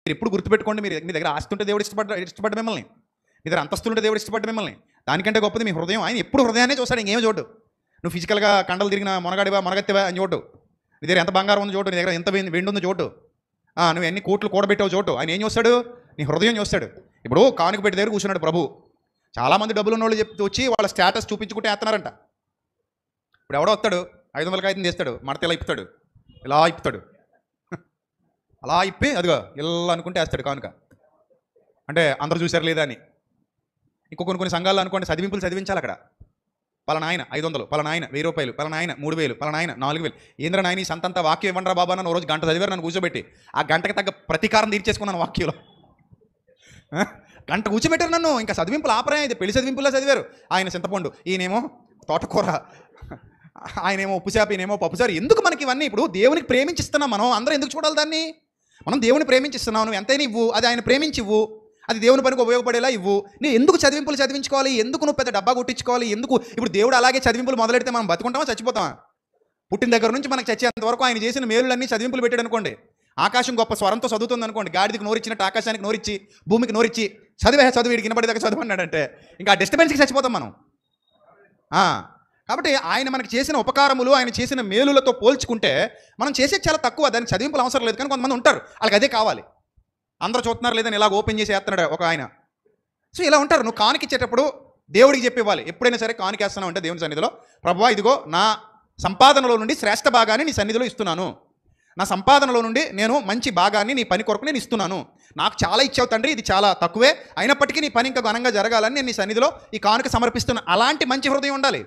మీరు ఎప్పుడు గుర్తుపెట్టుకోండి, మీ దగ్గర ఆస్తి ఉంటే దేవుడు ఇష్టపడ్డ మిమ్మల్ని, మీ దగ్గర అంతస్తులు ఉంటే దేవుడు ఇష్టపడ్డ మిమ్మల్ని. దానికంటే గొప్పది మీ హృదయం. ఆయన ఎప్పుడు హృదయాన్ని చూస్తాడు, ఇంకేం చూడు. నువ్వు ఫిజికల్గా కండలు తిరిగిన మొనగాడివా మొనగత్తివా అని చోటు, నీ దగ్గర ఎంత బంగారం ఉంది చోటు, నీ దగ్గర ఎంత వెండి ఉంది చోటు, నువ్వు ఎన్ని కోట్లు కూడబెట్టావు చోటు. ఆయన ఏం చూస్తాడు? నీ హృదయం చూస్తాడు. ఇప్పుడు కానుక పెట్టి దగ్గర కూర్చున్నాడు ప్రభు. చాలామంది డబ్బులు ఉన్న వాళ్ళు చెప్తూ వచ్చి వాళ్ళ స్టేటస్ చూపించుకుంటే వేస్తున్నారంట. ఇప్పుడు ఎవడో వస్తాడు, 500 కాగితం తీస్తాడు, మడత ఇలా ఇప్పుతాడు, ఇలా ఇప్పుతాడు, అలా ఇప్పి అదిగో ఇలా అనుకుంటే వేస్తాడు కానుక. అంటే అందరూ చూసారు లేదా అని. ఇంకో కొన్ని సంఘాల్లో అనుకోండి, చదివింపులు చదివించాలి అక్కడ. పలానా ఆయన 500, పలానా ఆయన 1000 రూపాయలు, పలానా ఆయన 3000, పలానా ఆయన 4000. ఏంద్ర నాయన ఈ సంతంతా వాక్యం ఇవ్వండి రా బాబా నన్ను రోజు గంట చదివారు, నన్ను కూర్చోబెట్టి ఆ గంటకి తగ్గ ప్రతీకారం తీర్చేసుకున్నాను వాక్యంలో. గంట కూర్చోబెట్టారు నన్ను, ఇంకా చదివింపులు ఆపరా, ఇది పెళ్లి చదివింపులా చదివారు. ఆయన చింతపండు, ఈయనేమో తోటకూర, ఆయనేమో ఉప్పుచేప, ఈయనేమో పప్పుచారు. ఎందుకు మనకి ఇవన్నీ? ఇప్పుడు దేవునికి ప్రేమించిస్తున్నాం మనం, అందరూ ఎందుకు చూడాలి దాన్ని? మనం దేవుని ప్రేమించిస్తున్నాం, నువ్వు ఎంతైనా ఇవ్వు, అది ఆయన ప్రేమించి ఇవ్వు, అది దేవుని పనికి ఉపయోగపడేలా ఇవ్వు. నేను ఎందుకు చదివింపులు చదివించుకోవాలి? ఎందుకు నువ్వు పెద్ద డబ్బా కొట్టించుకోవాలి? ఎందుకు? ఇప్పుడు దేవుడు అలాగే చదివింపులు మొదలెడితే మనం బతుకుంటామా చచ్చిపోతామా? పుట్టిన దగ్గర నుంచి మనకు చచ్చేంత వరకు ఆయన చేసిన మేలులన్నీ చదివింపులు పెట్టాడు అనుకోండి. ఆకాశం గొప్ప స్వరంతో చదువుతుంది అనుకోండి, గాడిదికి నోరిచ్చినట్టు ఆకాశానికి నోరిచ్చి భూమికి నోరిచ్చి చదువు వీడికి వినబడేదాకా చదువు అన్నాడంటే ఇంకా ఆ డిస్టర్బెన్స్కి చచ్చిపోతాం మనం. కాబట్టి ఆయన మనకి చేసిన ఉపకారములు, ఆయన చేసిన మేలులతో పోల్చుకుంటే మనం చేసేది చాలా తక్కువ. దానికి చదివింపులు అవసరం లేదు. కానీ కొంతమంది ఉంటారు, వాళ్ళకి అదే కావాలి. అందరూ చూస్తున్నారు లేదని ఇలాగ ఓపెన్ చేసి వేస్తున్నాడు ఒక ఆయన. సో ఇలా ఉంటారు. నువ్వు కానుక ఇచ్చేటప్పుడు దేవుడికి చెప్పివ్వాలి. ఎప్పుడైనా సరే కానుక వేస్తున్నావు అంటే దేవుని సన్నిధిలో, ప్రభువా ఇదిగో నా సంపాదనలో నుండి శ్రేష్ఠ భాగాన్ని నీ సన్నిధిలో ఇస్తున్నాను, నా సంపాదనలో నుండి నేను మంచి భాగాన్ని నీ పని కొరకు నేను ఇస్తున్నాను. నాకు చాలా ఇచ్చావు తండ్రి, ఇది చాలా తక్కువే, అయినప్పటికీ నీ పని ఇంకా ఘనంగా జరగాలని నేను నీ సన్నిధిలో ఈ కానుక సమర్పిస్తున్నాను. అలాంటి మంచి హృదయం ఉండాలి.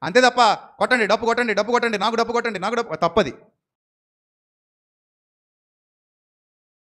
అంతే తప్ప కొట్టండి డప్పు కొట్టండి, నాకు డప్పు కొట్టండి, నాకు డప్పు తప్పది.